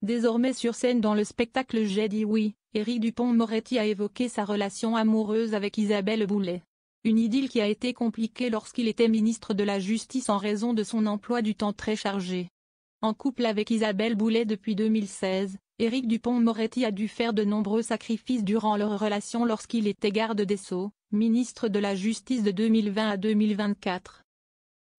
Désormais sur scène dans le spectacle J'ai dit oui, Éric Dupond-Moretti a évoqué sa relation amoureuse avec Isabelle Boulet. Une idylle qui a été compliquée lorsqu'il était ministre de la Justice en raison de son emploi du temps très chargé. En couple avec Isabelle Boulet depuis 2016, Éric Dupond-Moretti a dû faire de nombreux sacrifices durant leur relation lorsqu'il était garde des Sceaux, ministre de la Justice de 2020 à 2024.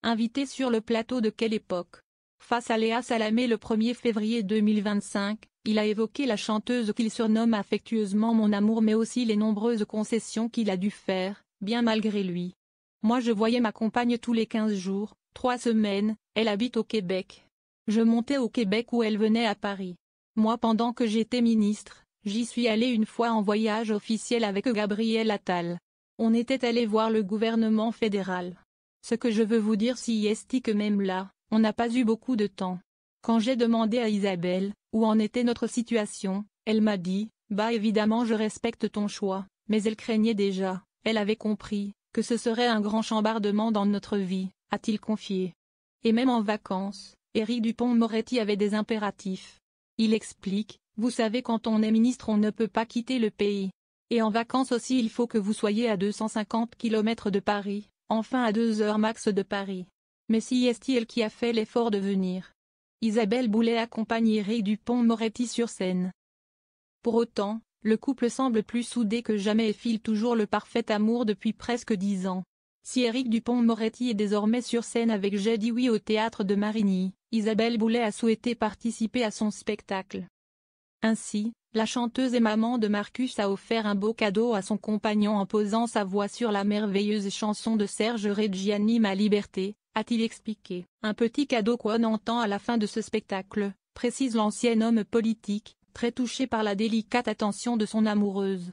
Invité sur le plateau de Quelle époque? Face à Léa Salamé le 1er février 2025, il a évoqué la chanteuse qu'il surnomme affectueusement Mon amour mais aussi les nombreuses concessions qu'il a dû faire, bien malgré lui. Moi je voyais ma compagne tous les 15 jours, 3 semaines, elle habite au Québec. Je montais au Québec ou elle venait à Paris. Moi pendant que j'étais ministre, j'y suis allé une fois en voyage officiel avec Gabriel Attal. On était allé voir le gouvernement fédéral. Ce que je veux vous dire c'est que même là, on n'a pas eu beaucoup de temps. Quand j'ai demandé à Isabelle, où en était notre situation, elle m'a dit, bah évidemment je respecte ton choix, mais elle craignait déjà, elle avait compris, que ce serait un grand chambardement dans notre vie, a-t-il confié. Et même en vacances, Éric Dupond-Moretti avait des impératifs. Il explique, vous savez quand on est ministre on ne peut pas quitter le pays. Et en vacances aussi il faut que vous soyez à 250 km de Paris, enfin à 2 heures max de Paris. Mais c'est elle qui a fait l'effort de venir. Isabelle Boulet accompagne Éric Dupond-Moretti sur scène. Pour autant, le couple semble plus soudé que jamais et file toujours le parfait amour depuis presque 10 ans. Si Éric Dupond-Moretti est désormais sur scène avec J'ai dit oui au théâtre de Marigny, Isabelle Boulet a souhaité participer à son spectacle. Ainsi, la chanteuse et maman de Marcus a offert un beau cadeau à son compagnon en posant sa voix sur la merveilleuse chanson de Serge Reggiani Ma liberté, a-t-il expliqué. Un petit cadeau qu'on entend à la fin de ce spectacle, précise l'ancien homme politique, très touché par la délicate attention de son amoureuse.